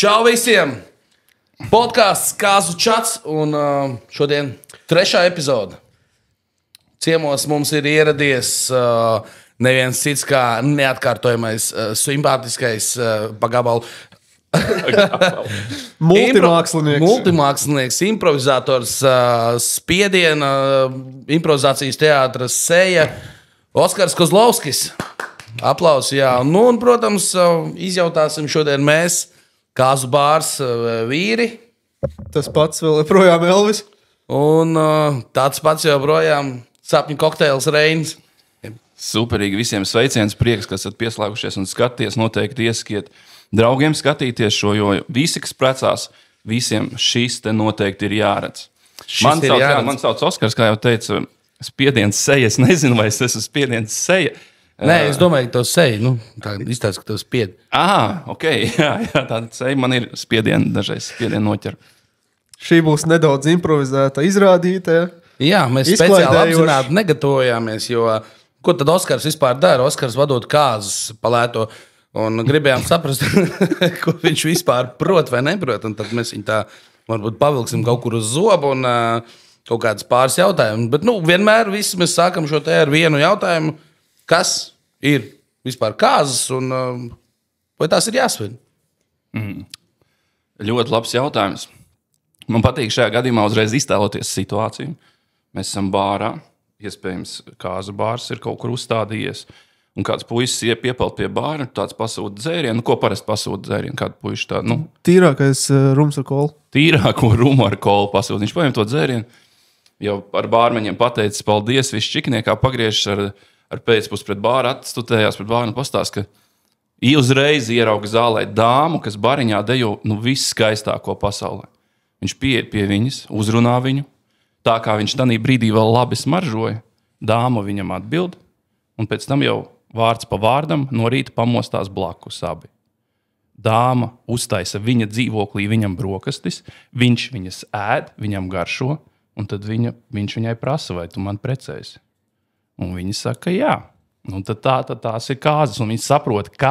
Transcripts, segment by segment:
Čau visiem! Podkāsts Kāzu čats un šodien 3. epizode. Ciemos mums ir ieradies neviens cits kā neatkārtojamais, simpātiskais pagabalu. Multimākslinieks, improvizators, spiediena, improvizācijas teātra seja Oskars Kozlovskis. Aplausi, jā. Nu, un, protams, izjautāsim šodien mēs, Kāzu bārs vīri. Tas pats vēl joprojām Elvis. Un tāds pats joprojām sapņu kokteils Reinis. Superīgi visiem sveiciens, prieks, ka esat pieslēgušies un skaties. Noteikti iesakiet draugiem skatīties šo, jo visi, kas precās, visiem šis te noteikti ir jāredz. Man sauc Oskars, kā jau teicu, spiediens seja. Es nezinu, vai es esmu spiediens seja. Nē, es domāju, ka tev seja. Nu, tā izstāsta, ka tev spied. Ok. Jā, tāda seja man ir spiediena, dažreiz spiediena noķer. Šī būs nedaudz improvizēta izrādīta. Jā, mēs speciāli apzināti negatavojāmies, jo ko tad Oskars vispār dara? Oskars vadot kāzus pa lēto un gribējām saprast, ko viņš vispār prot vai neprot. Un tad mēs viņu tā varbūt pavilksim kaut kur uz zobu un kaut kādas pāris jautājumus. Bet vienmēr visi mēs sākam šo te ar vienu jautājumu. Kas ir vispār kāzas un vai tās ir jāsvin? Ļoti labs jautājums. Man patīk šajā gadījumā uzreiz iztēloties situāciju. Mēs esam bārā, iespējams, kāzu bārs ir kaut kur uzstādījies, un kāds puisis piepeld pie bāra, tāds pasūta dzērienu. Ko parasti pasūta dzērienu? Kādu puiši tādu? Tīrākais rums ar kolu. Tīrāko rumu ar kolu pasūta. Viņš paņem to dzērienu, jau ar bārmeņiem pateicis paldies, viss čikniekā pagriežas ar pēcpus pret bāru, atstutējās pret bāru un pastāst, ka uzreiz ierauga zālē dāmu, kas bariņā dejo visskaistāko pasaulē. Viņš pieiet pie viņas, uzrunā viņu, tā kā viņš tanī brīdī vēl labi smaržoja, dāma viņam atbild, un pēc tam jau vārds pa vārdam no rīta pamostās blakus abi. Dāma uztaisa viņa dzīvoklī viņam brokastis, viņš viņas ēd, viņam garšo, un tad viņš viņai prasa, vai tu man precēsi. Un viņi saka, jā. Un tad tās ir kāzas, un viņi saprot, ka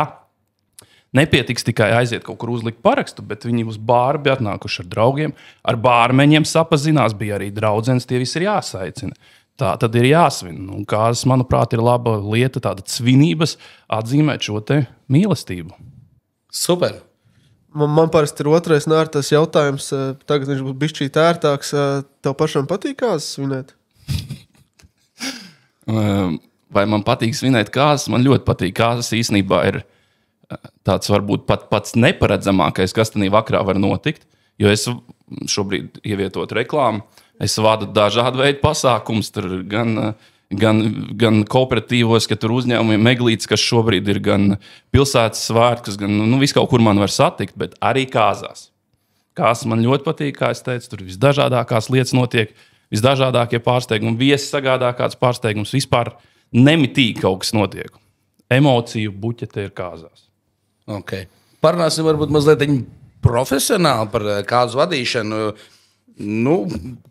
nepietiks tikai aiziet kaut kur uzlikt parakstu, bet viņi uz bāru bija atnākuši ar draugiem, ar bārmeņiem sapazinās, bija arī draudzenes, tie visi ir jāsaicina. Tā tad ir jāsvin. Un kāzas, manuprāt, ir laba lieta, tāda svinības atzīmēt šo te mīlestību. Super. Man parasti ir otrais nārtas jautājums. Tagad viņš būs bišķīt ērtāks. Tev pašam patīk kāzas svinēt? Vai man patīk svinēt kāzas? Man ļoti patīk. Kāzas īstenībā ir tāds varbūt pats neparedzamākais, kas tanī vakarā var notikt, jo es šobrīd ievietot reklāmu, es vadu dažādu veidu pasākumus, tur gan kooperatīvos, ka tur uzņēmumiem meglītes, kas šobrīd ir gan pilsētas svētkus, gan visu kaut kur man var satikt, bet arī kāzās. Kāzas man ļoti patīk, kā es teicu, tur visdažādākās lietas notiek, visdažādākie pārsteigumi, viesi sagādā kāds pārsteigums, vispār nemitīgi kaut kas notiek. Emociju buķete ir kāzās. Okay. Parunāsim varbūt mazliet profesionāli par kāzu vadīšanu.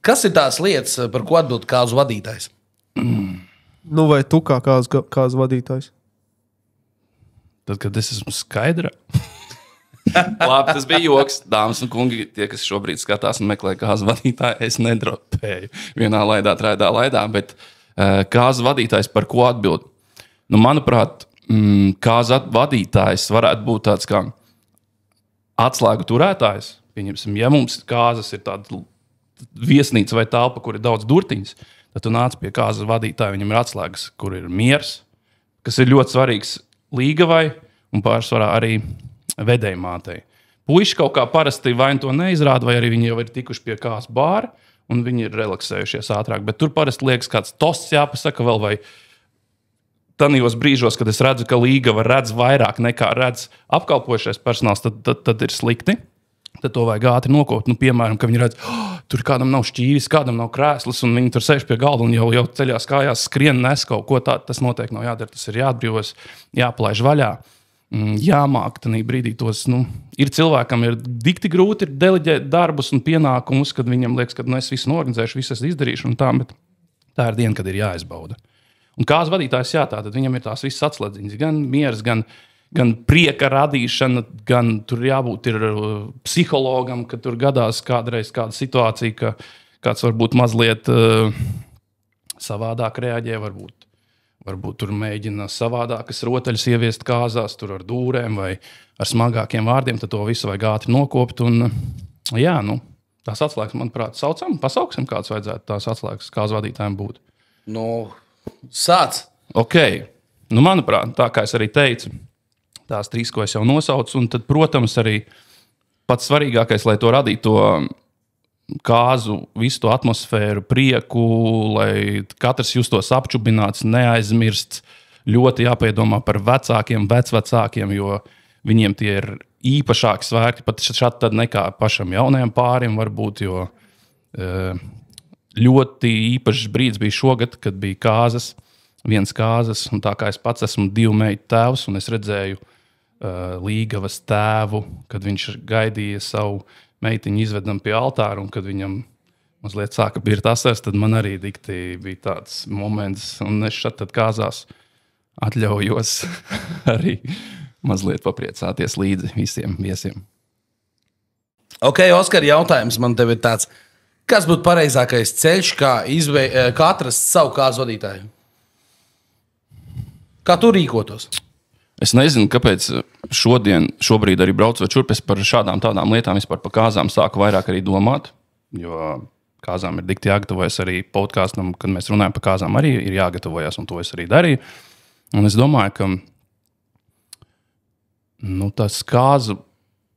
Kas ir tās lietas, par ko atbild kāzu vadītājs? Vai tu kā kāzu vadītājs? Tad, kad es esmu skaidra. Labi, tas bija joks. Dāmas un kungi, tie, kas šobrīd skatās un meklē kāzu vadītāju, es nedropēju vienā laidā, traidā laidā, bet kāzu vadītājs par ko atbild? Manuprāt, kāzu vadītājs varētu būt tāds kā atslēgu turētājs. Pieņemsim, ja mums kāzas ir tāda viesnīca vai telpa, kur ir daudz durtiņas, tad tu nāc pie kāzas vadītāja, viņam ir atslēgas, kur ir miers, kas ir ļoti svarīgs līgavai un pārsvarā arī vedējmātei. Puiši kaut kā parasti vai to neizrāda, vai arī viņi jau ir tikuši pie kāzu bāra un viņi ir relaksējušies ātrāk. Bet tur parasti liekas kāds tosts jāpasaka vēl, vai tanījos brīžos, kad es redzu, ka līgava redz vairāk nekā redz apkalpojušais personāls, tad ir slikti. Tad to vajag ātri nokopt. Piemēram, ka viņi redz, tur kādam nav šķīvis, kādam nav krēsls, un viņi tur sēž pie galda un jau ceļās kājās skrien nes kaut ko tādu. Tas noteikti nav jādara, tas ir jāatbrīvos, jāplaiž vaļā. Jāmāk tanī brīdī tos, ir cilvēkam ir dikti grūti ir deleģēt darbus un pienākumus, kad viņam liekas, ka es visu norganizēšu, visu izdarīšu un tā, bet tā ir diena, kad ir jāizbauda. Un kāds vadītājs, tātad viņam ir tās visas atslēdziņas, gan miers, gan gan prieka radīšana, gan tur jābūt ir psihologam, ka tur gadās kādreiz kāda situācija, ka kāds varbūt mazliet savādāk reaģē, varbūt tur mēģina savādākas rotaļas ieviest kāzās, tur ar dūrēm vai ar smagākiem vārdiem, tad to visu vajag ātri nokopt. Un, jā, tās atslēgas, manuprāt, pasauksim, kāds vajadzētu tās atslēgas kāzu vadītājiem būt. Sāc. Ok, manuprāt, tā kā es arī teicu, tās 3, ko es jau nosaucu, un tad, protams, arī pats svarīgākais, lai to radītu to kāzu, visu to atmosfēru, prieku, lai katrs justos apčubināts, neaizmirsts. Ļoti jāpiedomā par vecākiem, vecvecākiem, jo viņiem tie ir īpašāki svētki, pat šādi tad nekā pašam jaunajam pārim varbūt, jo ļoti īpašs brīdis bija šogad, kad bija viens kāzas, un tā kā es pats esmu 2 meitu tēvs, un es redzēju Līgavas tēvu, kad viņš gaidīja savu meitiņu izvedam pie altāra, un kad viņam mazliet sāka birt asars, tad man arī dikti bija tāds moments, un es šeit tad kāzās atļaujos arī mazliet papriecāties līdzi visiem viesiem. Ok, Oskar, jautājums man tev ir tāds. Kas būtu pareizākais ceļš, kā atrast savu kāzu vadītāju? Kā tu rīkotos? Es nezinu, kāpēc šobrīd arī braucot šurp, es par šādām tādām lietām vispār par kāzām sāku vairāk arī domāt, jo kāzām ir dikti jāgatavojas arī podkāstam, kad mēs runājam par kāzām, arī ir jāgatavojas, un to es arī darīju. Un es domāju, ka tas kāzu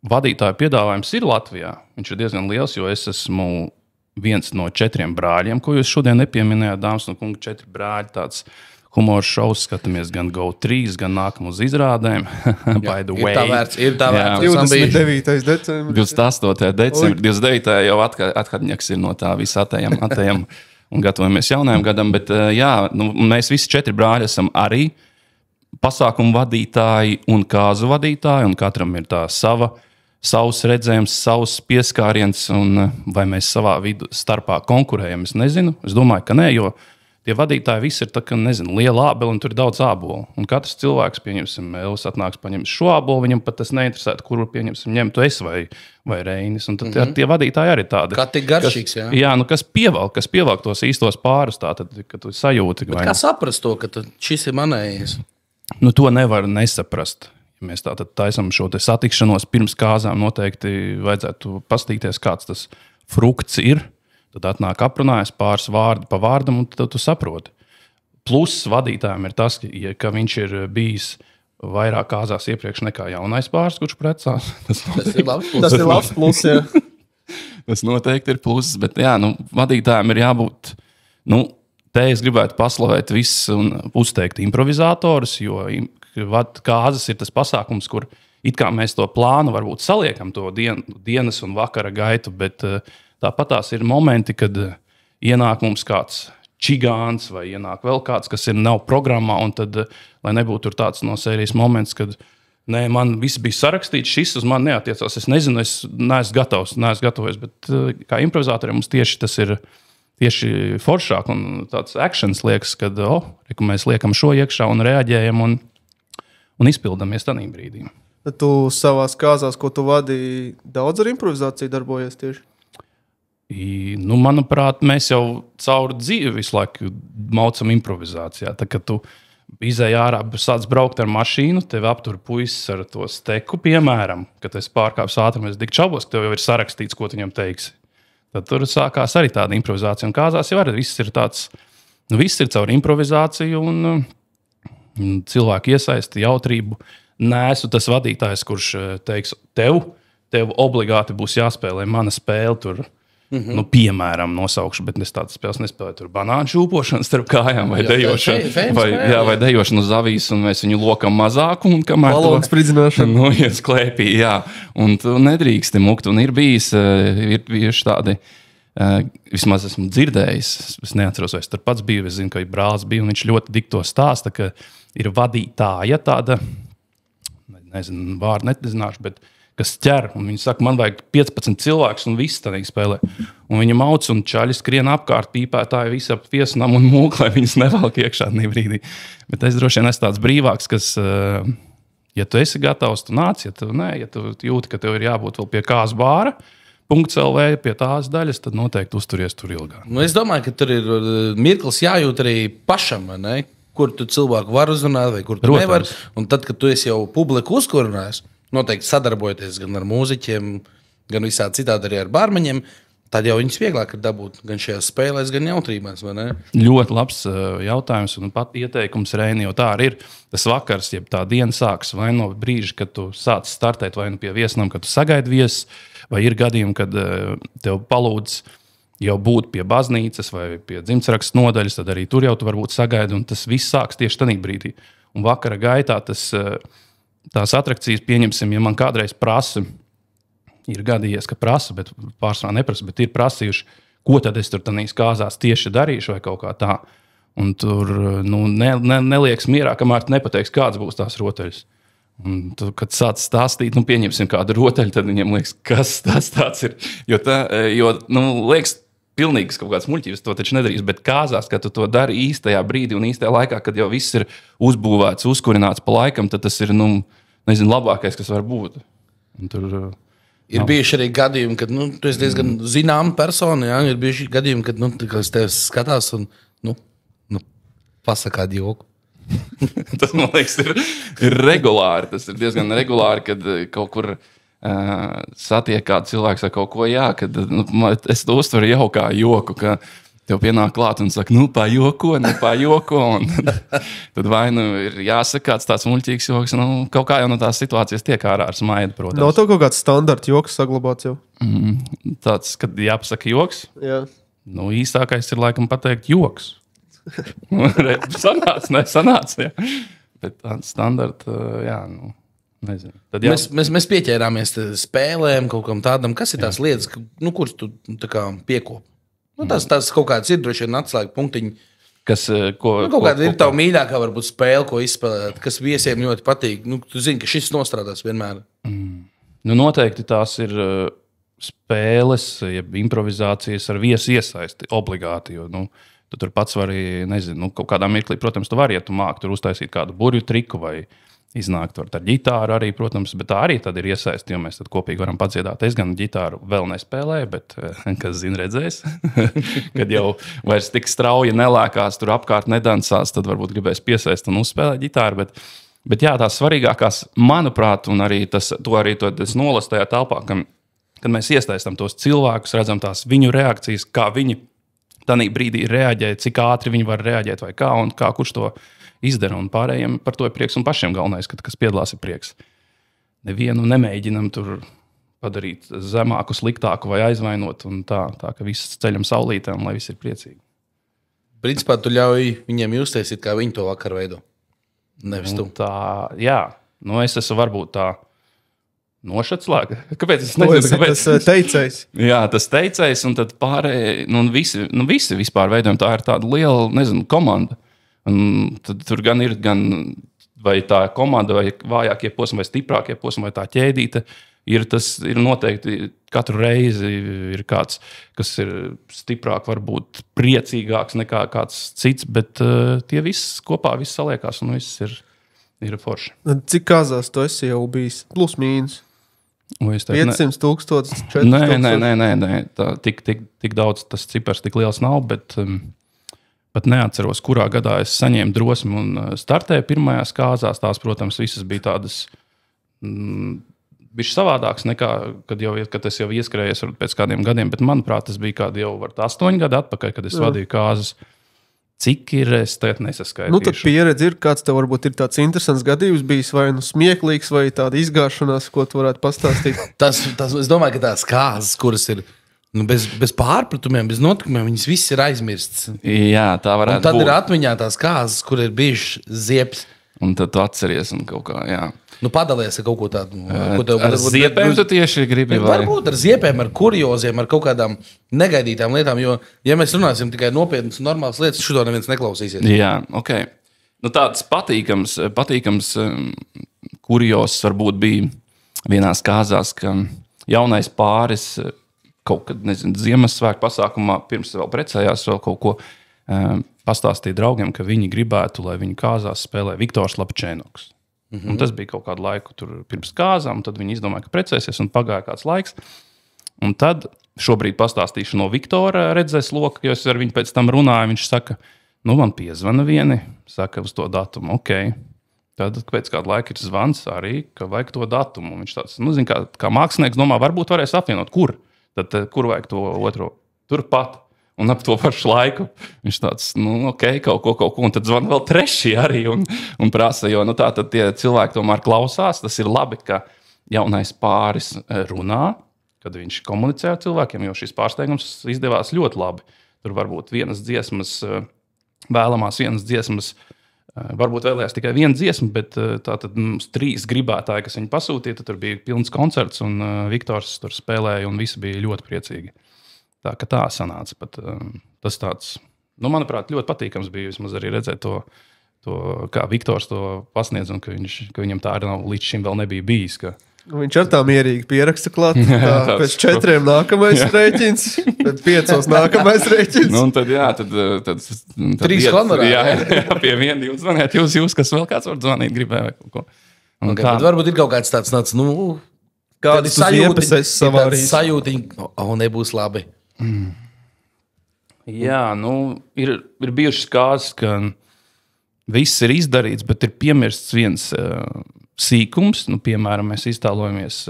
vadītāju piedāvājums ir Latvijā. Viņš ir diezgan liels, jo es esmu viens no 4 brāļiem, ko jūs šodien nepieminējāt, dāmas un kungi, 4 brāļi, tāds humora šovs, skatāmies gan GO3, gan nākam uz izrādēm. By the way. Ir tā vērts. 29. decembris. 28. decembris, 29. jau atkaļņaks ir no tā visa atējam un gatavojamies jaunajam gadam, bet jā, mēs visi 4 brāļi esam arī pasākumu vadītāji un kāzu vadītāji, un katram ir tā savs redzējums, savs pieskāriens, un vai mēs savā vidu starpā konkurējam, es nezinu. Es domāju, ka nē, jo tie vadītāji visi ir tā, ka, nezinu, liela ābeli, un tur ir daudz ābolu. Un katrs cilvēks, pieņemsim, Elvis atnāks paņems šo ābolu, viņam pat tas neinteresētu, kuru, pieņemsim, ņemtu es vai Reinis. Un tad tie vadītāji arī tādi. Kā tik garšīgs, jā? Jā, kas pievelk tos īstos pārus, tātad, kad tu sajūti. Bet kā saprast to, ka šis ir manējis? To nevar nesaprast. Ja mēs tātad taisam šo te satikšanos pirms kāzām, noteikti vajadzētu pastīties, kāds tas frukts ir. Tad atnāk aprunājas pāris vārdi pa vārdam, un tad tu saproti. Pluss vadītājiem ir tas, ka viņš ir bijis vairāk kāzās iepriekš nekā jaunais pāris, kurš precās. Tas ir labs pluss, jā. Tas noteikti ir pluss, bet jā, vadītājiem ir jābūt, te es gribētu paslavēt visus un uzteikt improvizatorus, jo kāzas ir tas pasākums, kur it kā mēs to plānu varbūt saliekam to dienas un vakara gaitu, bet tāpat tās ir momenti, kad ienāk mums kāds čigāns vai ienāk vēl kāds, kas nav programmā, un tad, lai nebūtu tur tāds no sērijas moments, kad man viss bija sarakstīts, šis uz mani neatiecās. Es nezinu, es neesmu gatavs, bet kā improvizatoriem mums tieši tas ir tieši foršāk un tāds actions liekas, kad mēs liekam šo iekšā un reaģējam un izpildamies tādā brīdī. Tad tu savās kāzās, ko tu vadīji, daudz ar improvizāciju darbojies tieši? Manuprāt, mēs jau cauri dzīvi visu laiku maucam improvizācijā. Tā, kad tu izēj ārā, sāc braukt ar mašīnu, tev aptur puisis ar to steku, piemēram, kad es pārkāpju ātrumu, es tik čabos, ka tev jau ir sarakstīts, ko tu viņam teiksi. Tad tur sākās arī tāda improvizācija. Un kāzās jau arī viss ir tāds, viss ir caur improvizāciju un cilvēku iesaisti, jautrību. Neesmu tas vadītājs, kurš teiks, tev obligāti būs jāspēlē mana spēle tur. Piemēram, nosaukšu, bet es tādas spēles nespēlēju. Tur banānu šūpošanu starp kājām vai dejošanu uz avīs, un mēs viņu lokam mazāku. Balons spridzināšanu. Iet sklēpī, jā. Un tu nedrīksti mukt. Un ir bijuši tādi, vismaz esmu dzirdējis, es neatceros, vai es tur pats biju, es zinu, ka brālis bija, un viņš ļoti dikto stāsta, ka ir vadītāja tāda, nezinu, vārdu netizināšu, bet kas ķer, un viņi saka, man vajag 15 cilvēkus, un viss tādā spēlē. Un viņi mauc, un čaļi skrien apkārt, pīpētāji visi ap viesunām un mūk, lai viņas nevalk iekšā brīdī. Bet es droši vien esmu tāds brīvāks, kas Ja tu esi gatavs, tu nāc, ja tu jūti, ka tev ir jābūt vēl pie kāzas bāra, .lv pie tās daļas, tad noteikti uzturies tur ilgāk. Nu, es domāju, ka tur ir mirklis jājūt arī pašam, vai ne? Kur tu cilvēku var uzrunāt, vai kur tu nevar. Un tad, kad tu esi jau publiku uzkurinājis, noteikti sadarbojoties gan ar mūziķiem, gan visādi citādi arī ar barmeņiem, tad jau viņus vieglāk ir dabūt gan šajās spēlēs, gan jautrībās, vai ne? Ļoti labs jautājums un pat ieteikums, Reini, jo tā arī ir. Tas vakars, jeb tā diena sāks vai no brīža, kad tu sāc startēt vai nu pie viesnam, kad tu sagaidi viesus, vai ir gadījumi, kad tev palūdz jau būt pie baznīcas vai pie dzimtsrakstu nodaļas, tad arī tur jau tu varbūt sagaidi, un tas viss sāks tieši tajā brīdī. Un vakara gaitā tās atrakcijas, pieņemsim, ja man kādreiz prasa, ir gadījies, ka prasa, bet pārsvarā neprasa, bet ir prasījuši, ko tad es tur tādīs kāzās tieši darīšu vai kaut kā tā. Un tur neliekas mierā, kamēr tu nepateiks, kāds būs tās rotaļas. Un tu, kad sāc stāstīt, pieņemsim kādu rotaļu, tad viņiem liekas, kas tas tāds ir. Jo liekas, pilnīgs kaut kāds muļķības, to taču nedarīs, bet kāzās, kad tu to dari īstajā brīdī un īstajā laikā, kad jau viss ir uzbūvēts, uzkurināts pa laikam, tad tas ir, labākais, kas var būt. Un tur ir bijuši arī gadījumi, kad tu esi diezgan zināma persona, jā, ir bijuši gadījumi, kad es tevi skatās un pasaka kādu joku. Tas, man liekas, ir regulāri. Tas ir diezgan regulāri, kad kaut kur satiek kādu cilvēku ar kaut ko, kad es to uztveru jau kā joku, ka tev pienāk klāt un saka, pajoko. Un tad vai ir jāsaka kāds tāds muļķīgs joks, kaut kā jau no tās situācijas tiek ārā ar smaidu, protams. Nav tev kaut kāds standarta joks saglabāts jau? Tāds, kad jāpasaka joks? Jā. Īstākais ir laikam pateikt joks. Sanāca, jā. Bet tāds standarta, nezinu. Tad mēs pieķērāmies spēlēm, kaut kam tādam, kas ir tās lietas, kuras tu tā kā piekopi. Tas kaut kāds ir droši vien atslēga punktiņi. Kaut kāda ir tava mīļākā varbūt spēle, ko izspēlēt, kas viesiem ļoti patīk. Tu zini, ka šis nostrādās vienmēr. Noteikti tās ir spēles, jeb improvizācijas ar viesu iesaisti obligāti, jo, tu tur pats vari, nezinu, kaut kādā mirklī, protams, tu vari, ja tu māki tur uztaisīt kādu burju triku vai iznākt ar ģitāru arī, protams, bet tā arī tad ir iesaisti, jo mēs tad kopīgi varam padziedāt. Es gan ģitāru vēl nespēlēju, bet, kas zina, redzēs, kad jau vairs tik strauji nelēkās, tur apkārt nedansās, tad varbūt gribēs piesaist un uzspēlēt ģitāru, bet jā, tās svarīgākās, manuprāt, un arī tas nolasu tajā telpā, kad mēs iesaistam tos cilvēkus, redzam tās viņu reakcijas, kā viņi tādā brīdī reaģēt, cik ātri viņi var reaģēt vai kā, un kā kurš to izdara. Un pārējiem par to ir prieks, un pašiem galvenais, kas piedalās, ir prieks. Nevienu nemēģinam tur padarīt zemāku, sliktāku vai aizvainot, un tā ka viss ceļam saulītēm, lai visi ir priecīgi. Principā tu ļauj viņiem justies, kā viņi to vakar veido. Nevis tu. Tā, jā. Es esmu varbūt tā nošatslēga. Kāpēc es nezinu? Tas teicējs. Jā, tas teicējs, un tad pārējie, visi vispār veidojam, tā ir tāda liela, komanda. Un tad tur gan ir, vai tā komanda, vai vājākie posmi, vai stiprākie posmi, vai tā ķēdīte, tas ir noteikti katru reizi ir kāds, kas ir stiprāk, varbūt priecīgāks nekā kāds cits, bet tie viss kopā, viss saliekās, un viss ir forši. Cik kāzās tu esi jau bijis? Plus mīnus? 500 000, 400 Nē. Tik daudz tas cipars tik liels nav, bet pat neatceros, kurā gadā es saņēmu drosmi un startēju pirmajās kāzās. Tās, protams, visas bija tādas bišķi savādākas nekā, kad es jau ieskrējies pēc kādiem gadiem, bet, manuprāt, tas bija kādi jau 8 gadi atpakaļ, kad es vadīju kāzas. Cik ir, es tagad nesaskaitīšu. Tad pieredze ir, kāds tev varbūt ir tāds interesants gadījums bijis, vai smieklīgs, vai tāda izgāšanās, ko tu varētu pastāstīt? Es domāju, ka tās kāzas, kuras ir bez pārpratumiem, bez notikumiem, viņas viss ir aizmirsts. Jā, tā varētu būt. Un tad ir atmiņā tās kāzas, kur ir bijuši ziepes. Un tad tu atceries un kaut kā, jā. Padalies ar kaut ko tādu. Ar ziepēm tu tieši gribi? Varbūt ar ziepēm, ar kurioziem, ar kaut kādām negaidītām lietām, jo, ja mēs runāsim tikai nopietnas un normālas lietas, šito neviens neklausīsies. Jā, ok. Tāds patīkams kurios varbūt bija vienās kāzās, ka jaunais pāris kaut kad, Ziemassvētku pasākumā, pirms vēl precējās vēl kaut ko, pastāstīja draugiem, ka viņi gribētu, lai viņu kāzās spēlē Viktors Lapčēnoks. Un tas bija kaut kādu laiku tur pirms kāzām, tad viņi izdomāja, ka precēsies, un pagāja kāds laiks. Un tad šobrīd pastāstīšu no Viktora redzes loka, jo es ar viņu pēc tam runāju. Viņš saka, man piezvana vieni, saka uz to datumu, ok. Tad pēc kāda laika ir zvans arī, ka vajag to datumu. Viņš tāds, zin, kā mākslinieks domā, varbūt varēs apvienot, kur? Tad kur vajag to otro? Turpat. Un ap to pašu laiku viņš tāds, ok, kaut ko. Un tad zvan vēl trešie arī un prasa, jo tā tad tie cilvēki tomēr klausās. Tas ir labi, ka jaunais pāris runā, kad viņš komunicē ar cilvēkiem, jo šis pārsteigums izdevās ļoti labi. Tur varbūt vēlamās vienas dziesmas, varbūt vēlējās tikai viena dziesma, bet tātad mums 3 gribētāji, kas viņu pasūtīja, tad tur bija pilns koncerts, un Viktors tur spēlēja, un visi bija ļoti priecīgi. Tā sanāca. Pat, tas tāds, manuprāt, ļoti patīkams bija vismaz arī redzēt to kā Viktors to pasniedz, un ka viņam tā arī nav līdz šim vēl nebija bijis, ka viņš ar tā mierīgi pieraksta klāt. Pēc 4 nākamais rēķins, pēc 5 nākamais rēķins. Un tad, tad 3 honorāri. Jā, pie viena jūs zvaniet, jūs, kas vēl kāds var zvanīt, gribēja kaut ko. Okay, bet varbūt ir kaut kāds tāds, kādas sajūtiņi, nebūs labi. Jā, ir bijušas kāzas, ka viss ir izdarīts, bet ir piemirsts viens sīkums. Piemēram, mēs iztēlojamies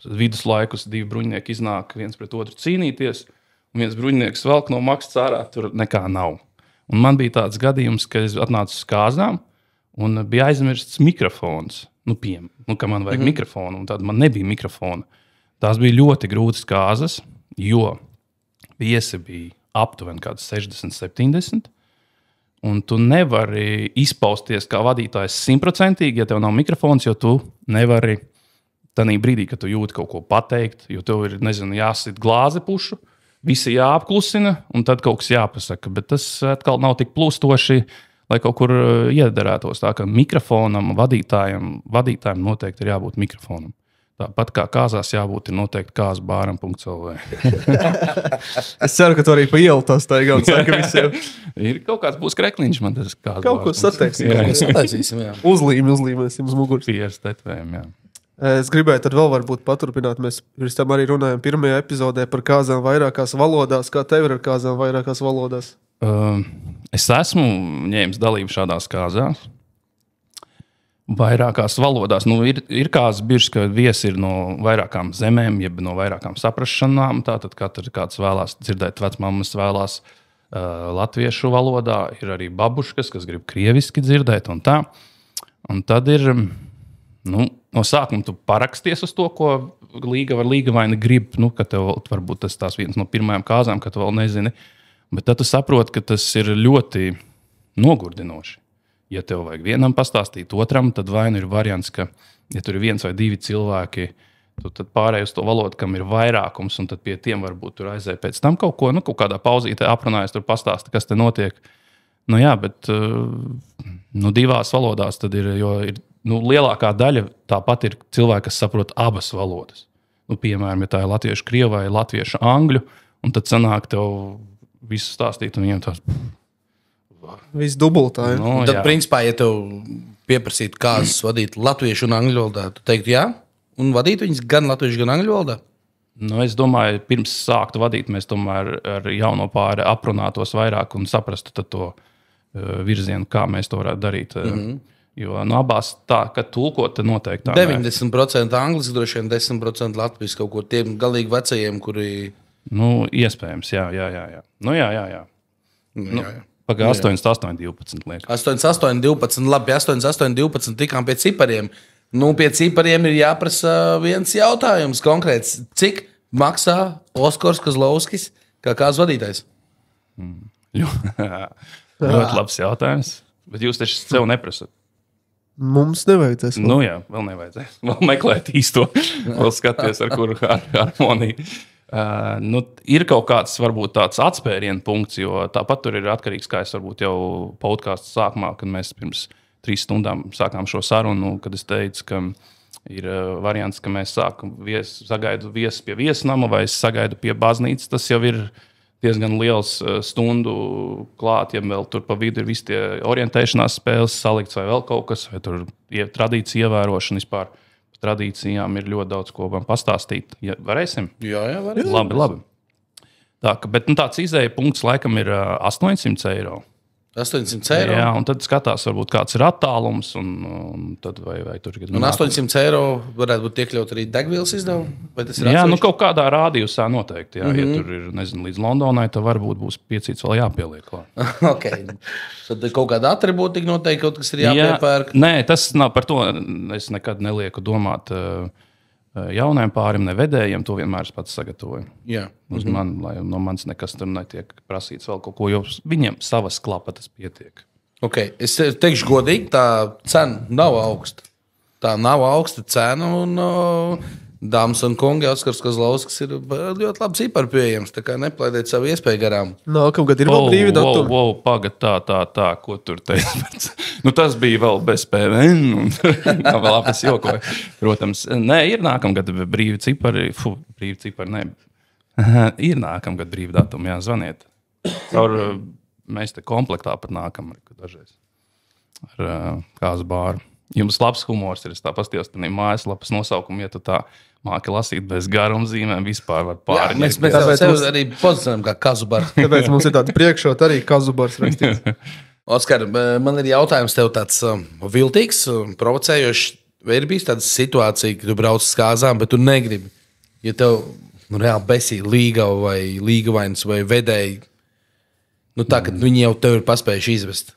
viduslaikus, 2 bruņinieki iznāk viens pret otru cīnīties, un viens bruņinieks velk no maksas ārā, tur nekā nav. Un man bija tāds gadījums, ka es atnācu uz kāzām, un bija aizmirsts mikrofons. Ka man vajag mikrofonu, un tad man nebija mikrofona. Tās bija ļoti grūtas kāzas, jo viesi bija aptuveni kāds 60, 70, un tu nevari izpausties kā vadītājs 100%, ja tev nav mikrofons, jo tu nevari tanī brīdī, kad tu jūti kaut ko pateikt, jo tev ir, jāsit glāze pušu, visi jāapklusina, un tad kaut kas jāpasaka. Bet tas atkal nav tik plūstoši, lai kaut kur iederētos. Tā kā mikrofonam, vadītājiem noteikti ir jābūt mikrofonam. Tāpat kā kāzās jābūt ir noteikti kāzbāram.lv. Es ceru, ka tu arī pa ielu tās taigā un saka visiem. Ir kaut kāds būs krekliņš, man tas kāzbārs. Kaut ko sataisīsim. Uzlīmēsim uz muguras. Pierstetvējam, jā. Es gribēju tad vēl varbūt paturpināt. Mēs pirms tam arī runājam pirmajā epizodē par kāzām vairākās valodās. Kā tev ir ar kāzām vairākās valodās? Es esmu ņēmis dalību šādās kāzās. Vairākās valodās. Ir kāds biržs, ka viesi ir no vairākām zemēm, jeb no vairākām saprašanām. Tātad kāds vēlās dzirdēt, vecmammas vēlās latviešu valodā. Ir arī babuškas, kas grib krieviski dzirdēt un tā. Un tad ir, no sākuma tu paraksties uz to, ko līgavaini grib, ka tev varbūt tas tās viens no pirmajām kāzām, ka tu vēl nezini. Bet tad tu saproti, ka tas ir ļoti nogurdinoši. Ja tev vajag vienam pastāstīt, otram, tad vai ir variants, ka, ja tur ir 1 vai 2 cilvēki, tad pārēj uz to valodu, kam ir vairākums, un tad pie tiem varbūt tur aizēj pēc tam kaut ko, kaut kādā pauzītē aprunājas, tur pastāsta, kas te notiek. Jā, bet 2 valodās tad ir, jo ir, lielākā daļa tāpat ir cilvēki, kas saprot abas valodas. Piemēram, ja tā ir latviešu krievu vai latviešu angļu, un tad sanāk tev visu stāstīt, un viņiem tās... Viss dubultā. Tad, principā, ja tev pieprasītu kāzas vadīt latviešu un angļu valodā, tu teiktu jā? Un vadīt viņas gan latviešu, gan angļu valodā? Es domāju, pirms sāktu vadīt, mēs tomēr ar jauno pāri aprunātos vairāk un saprastu to virzienu, kā mēs to varētu darīt. Jo abās tā, ka tulkot, tad noteikti tā. 90% angliski, droši vien 10% latviešu kaut ko tiem galīgi vecajiem, kuri... Iespējams, jā. Jā. Pagā 88, 12 liekas. 88, 12, labi, 88, 12 tikām pie cipariem. Pie cipariem ir jāprasa viens jautājums konkrēts. Cik maksā Oskars Kozlovskis kā kāds vadītājs? Ļoti labs jautājums. Bet jūs taču sev neprasat. Mums nevajadzēs. Jā, vēl nevajadzēs. Vēl meklēt īsto. Vēl skaties, ar kuru harmoniju. Ir kaut kāds varbūt tāds atspērienu punkts, jo tāpat tur ir atkarīgs, kā es varbūt jau podcastu sākumā, kad mēs pirms 3 stundām sākām šo sarunu, kad es teicu, ka ir variants, ka mēs sagaidu viesu pie viesnama vai es sagaidu pie baznīcas. Tas jau ir diezgan liels stundu klāt, ja vēl tur pa vidu ir visi tie orientēšanās spēles salikts vai vēl kaut kas, vai tur tradīcija ievērošana vispār. Par tradīcijām ir ļoti daudz ko man pastāstīt. Ja varēsim? Jā, varēsim. Labi. Tā, bet tāds izēja punkts laikam ir 800 eiro. 800 eiro? Jā, un tad skatās, varbūt kāds ir attālums. Un tad vai tur ir. Un 800 eiro varētu būt iekļaut arī degvielas izdevumu? Jā, kaut kādā rādījusā noteikti. Jā. Ja tur ir, nezinu, līdz Londonai, tad varbūt būs 5 vēl jāpieliek. Okay. Tad kaut kāda atribūtika noteikti kaut kas ir jāpiepērk? Nē, tas nav par to. Es nekad nelieku domāt jauniem pārim, ne vedējiem. To vienmēr es pats sagatavoju. Jā. Uz man, lai no manis nekas tur netiek prasīts vēl kaut ko, jo viņiem savas klapatas pietiek. Okay. Es teikšu godīgi, tā cena nav augsta. Tā nav augsta cena, un dāmas un kungi, Oskars Kozlovskis ir ļoti labi cipari pieejams, tā kā neplaidiet savu iespēju garām. Nākamgad ir vēl brīvi datumi. Pagad, tā, ko tur teica. Tas bija vēl bez PVN, un vēl apes jokoju. Protams, nē, ir nākamgad brīvi cipari, ne. Ir nākamgad brīvi datumi, jā, zvaniet. Mēs te komplektā pat nākam dažreiz ar kāzu bāru. Jums labs humors ir, es tā pastījos par mājaslapas nosaukumu, ja tu tā māki lasīt bez garumzīmēm, vispār var pārņemt. Mēs sev arī pozicionējam kā kazubars. Tāpēc mums ir tāda priekšrota arī kazubars rakstīts. Oskar, man ir jautājums tev tāds viltīgs, provocējošs. Vai ir bijis tāda situācija, ka tu brauc uz kāzām, bet tu negribi? Ja tev reāli besīja līgava vai līgavains vai vedēji, tā, ka viņi jau tev ir paspējuši izvest.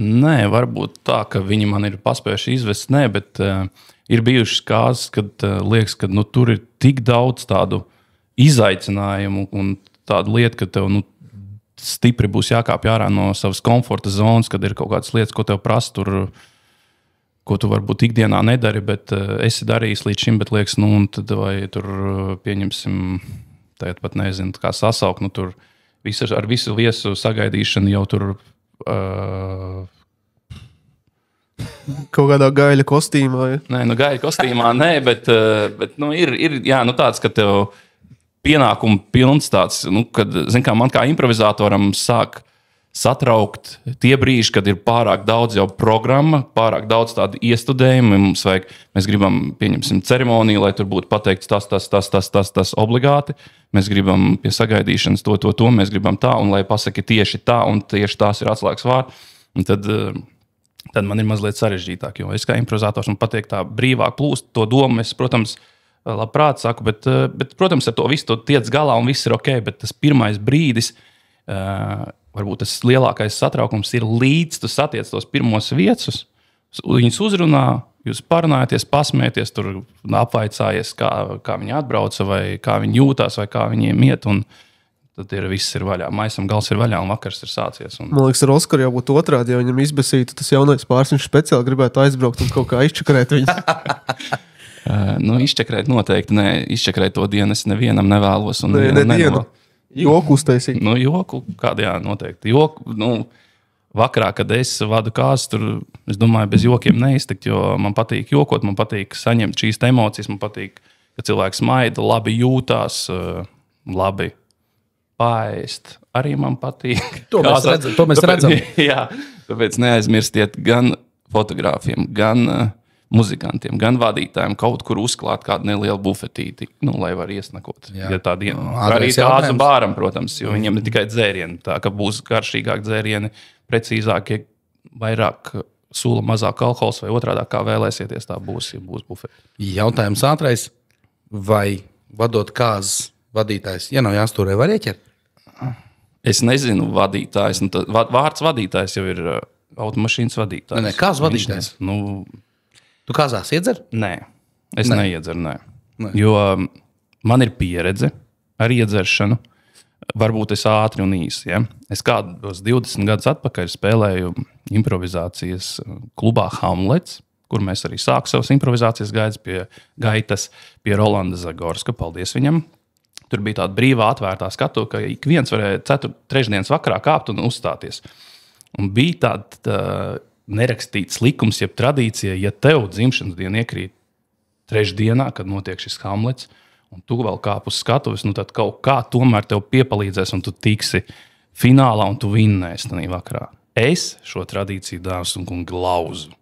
Nē, varbūt tā, ka viņi man ir paspējuši izvest, nē, bet ir bijušas kāzas, kad liekas, ka tur ir tik daudz tādu izaicinājumu un tādu lietu, ka tev stipri būs jākāpj ārā no savas komforta zonas, kad ir kaut kādas lietas, ko tev prasa tur, ko tu varbūt ikdienā nedari, bet esi darījis līdz šim, bet liekas, un tad vai tur pieņemsim, tagad pat nezinu, kā sasaukt, tur ar visu viesu sagaidīšanu jau tur kaut kādā gaļa kostīmā. Ja? Nē, gaļa kostīmā nē, bet ir jā, tāds, ka tev pienākumu pilns tāds, kad, zin kā, man kā improvizatoram sāk satraukt tie brīži, kad ir pārāk daudz jau programma, pārāk daudz tādu iestudējumu, mēs gribam, pieņemsim ceremoniju, lai tur būtu pateikts tas obligāti. Mēs gribam pie sagaidīšanas to, mēs gribam tā, un lai pasaki tieši tā, un tieši tās ir atslēgas vārds. Tad man ir mazliet sarežģītāk, jo es kā improvizators man patīk tā brīvāk plūst to domu. Es, protams, labprāt saku, bet protams, ar to visu to tiec galā un viss ir ok, bet tas pirmais brīdis, varbūt tas lielākais satraukums ir līdz tu satiec tos pirmos viecus, viņus uzrunā, jūs parunājaties, pasmēties, tur apvaicājies, kā viņi atbrauca, vai kā viņi jūtās, vai kā viņiem iet, un tad viss ir vaļā. Maisam gals ir vaļā, un vakars ir sācies. Man liekas, ar Oskaru jau būtu otrādi, ja viņam izbesītu tas jaunais pāris, viņš speciāli gribētu aizbraukt un kaut kā izčakarēt viņu. Izčakarēt noteikti, nē, izčakarēt to dienu es nevienam nevēlos. Un dienu. Joku uztaisīt. Joku, kādā jā, noteikti. Joku, vakarā, kad es vadu kāzas, tur, es domāju, bez jokiem neiztikt, jo man patīk jokot, man patīk saņemt šīs emocijas, man patīk, ka cilvēks smaida, labi jūtās, labi paēst. Arī man patīk. To mēs redzam. Jā, tāpēc neaizmirstiet gan fotogrāfiem, gan muzikantiem, gan vadītājiem kaut kur uzklāt kādu nelielu bufetīti, lai var iesnakot. Ja tā diena. Arī kāzu bāram, protams, jo viņiem ne tikai dzērieni, tā ka būs garšīgāk dzērieni, precīzāk, vairāk sula, mazāk alkohols vai otrādā, kā vēlēsieties, tā būs bufeti. Jautājums ātrais, vai vadot kāzas vadītājs, ja nav jāstūrē, var ieķert? Es nezinu vadītājs, vārds vadītājs jau ir automašīnas vadītājs. Nē, kāzu vadītājs? Tu kāzās iedzer? Nē, es neiedzeru, nē. Jo man ir pieredze ar iedzeršanu. Varbūt es ātri un īsi. Ja? Es kādos 20 gadus atpakaļ spēlēju improvizācijas klubā Hamlets, kur mēs arī sāku savas improvizācijas gaitas pie Rolanda Zagorska. Paldies viņam. Tur bija tāda brīvā atvērtā skatu, ka ik viens varēja trešdienas vakarā kāpt un uzstāties. Un bija tāda nerakstīts likums, jeb tradīcija, ja tev dzimšanas diena iekrīt trešdienā, kad notiek šis Hamlets, un tu vēl kāp uz skatuves, nu tad kaut kā tomēr tev piepalīdzēs, un tu tiksi finālā, un tu vinnēsi tajā vakarā. Es šo tradīciju, dāmas un kungi, lauzu,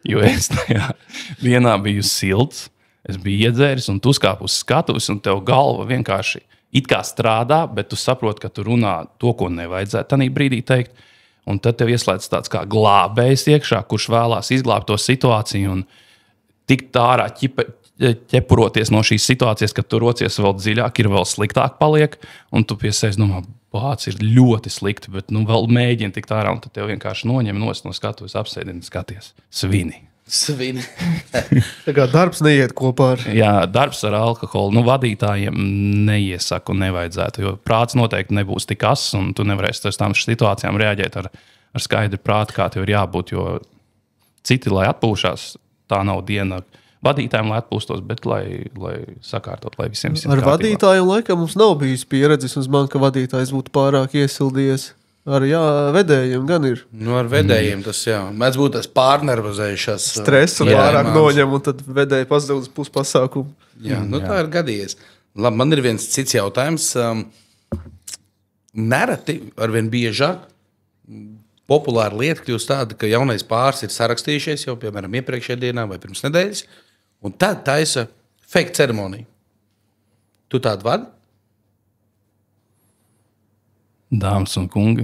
jo es tajā vienā biju silts, es biju iedzēris, un tu skāp uz skatuves, un tev galva vienkārši it kā strādā, bet tu saproti, ka tu runā to, ko nevajadzētu tajā brīdī teikt. Un tad tev ieslēdz tāds kā glābējs iekšā, kurš vēlās izglābt to situāciju un tikt ārā ķepuroties no šīs situācijas, kad tu rocies vēl dziļāk, ir vēl sliktāk paliek, un tu pie sevis domā, bāc, ir ļoti slikti, bet nu vēl mēģini tikt ārā, un tad tev vienkārši noņem no skatuves, apsēdini, skaties, svini. Tā kā darbs neiet kopā ar... Jā, darbs ar alkoholu, nu vadītājiem neiesaku un nevajadzētu, jo prāts noteikti nebūs tik ass, un tu nevarēsi uz tām situācijām reaģēt ar skaidru prātu, kā tev ir jābūt, jo citi, lai atpūšās, tā nav diena vadītājiem, lai atpūstos, bet lai sakārtot, lai visiem ar kārtībā. Vadītājiem laikam mums nav bijis pieredzes, un man, ka vadītājs būtu pārāk iesildījies. Ar vedējiem gan ir. Nu, ar vedējiem tas jā. Mēdz būt tas pārnervozējušās. Stresu pārāk noņem, un tad vedēji pazudus puspasākumu. Jā, nu tā ir gadījies. Labi, man ir viens cits jautājums. Nereti, arvien biežāk, populāra lieta kļūst tāda, ka jaunais pāris ir sarakstījušies jau, piemēram, iepriekšējā dienā vai pirms nedēļas, un tad taisa fake ceremoniju. Tu tādu vadi? Dāmas un kungi,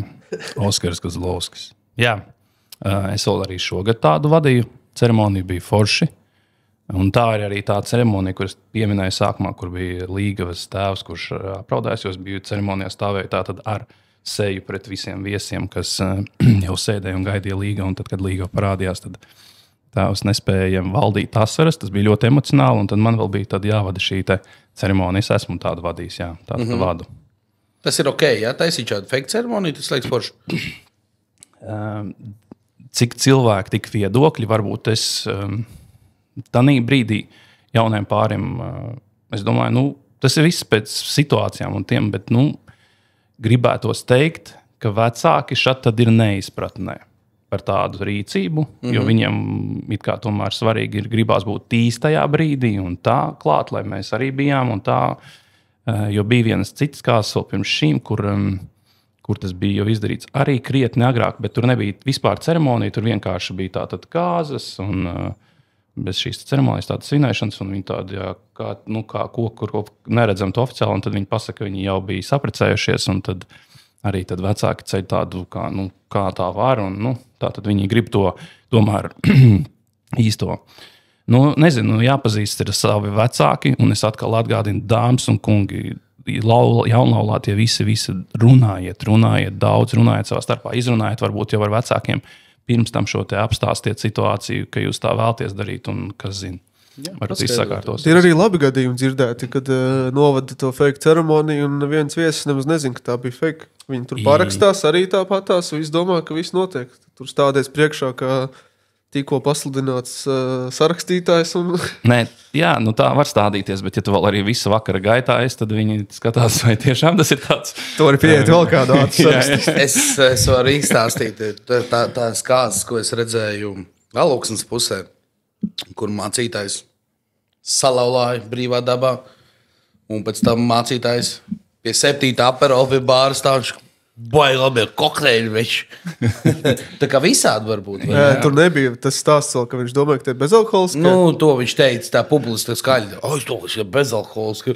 Oskars Kozlovskis. Jā, es vēl arī šogad tādu vadīju. Ceremonija bija forši. Un tā ir arī tā ceremonija, kuras pieminēju sākumā, kur bija Līgavas tēvs, kurš apraudājās, jo es biju ceremonijā stāvēju tātad ar seju pret visiem viesiem, kas jau sēdēja un gaidīja Līgavu. Un tad, kad Līgava parādījās, tad tēvs nespēja valdīt asaras. Tas bija ļoti emocionāli, un tad man vēl bija tad jāvada šī ceremonija. Es esmu tādu vadījis, jā, tādu vadu. Tas ir ok, ja taisīt šādu fake ceremoniju, tas liekas forši. Cik cilvēki, tik viedokļi, varbūt es tanī brīdī jauniem pāriem, es domāju, tas ir viss pēc situācijām un tiem, bet, gribētos teikt, ka vecāki šad tad ir neizpratnē par tādu rīcību, jo viņiem it kā tomēr svarīgi ir gribās būt īstajā brīdī un tā klāt, lai mēs arī bijām un tā. Jo bija vienas citas kāzas vēl pirms šīm, kur tas bija jau izdarīts arī krietni agrāk, bet tur nebija vispār ceremonija, tur vienkārši bija tātad kāzas un bez šīs ceremonijas tādas svinēšanas, un viņi tādi, kā koku neredzam to oficiāli, un tad viņi pasaka, ka viņi jau bija saprecējušies, un tad arī tad vecāki ceļ tādu, kā tā var, un tā tad viņi grib to tomēr īsto. Nezinu, jāpazīst ir savi vecāki, un es atkal atgādinu, dāmas un kungi, jaunlaulātie visi runājiet daudz, runājiet savā starpā, izrunājiet varbūt jau ar vecākiem, pirms tam šo te apstāstiet situāciju, ka jūs tā vēlties darīt, un kas zina, varat izsakārtos. Ir arī labi gadījumi dzirdēti, kad novada to fake ceremoniju, un viens viesis nemaz nezin, ka tā bija fake. Viņi tur parakstās arī tāpatās, un viss domā, ka viss notiek. Tur stādies priekšā, ka tikko pasludināts sarakstītājs. Un... Nē, jā, tā var stādīties, bet ja tu vēl arī visu vakara gaitā esi, tad viņi skatās, vai tiešām tas ir tāds. To var pieiet vēl kādu atsarastīt. Es varu izstāstīt tās kāzas, ko es redzēju Alūksnes pusē, kur mācītājs salauzāja brīvā dabā, un pēc tam mācītājs pie 7. aperola pie bāra stāvš. Baigi labi, kokteļi veči. Tā kā visādi var būt. Tur nebija tas stāsts vēl, ka viņš domāja, ka te ir bezalkoholiski. To viņš teica, tā publiski skaļi. Es to ir bezalkoholiski.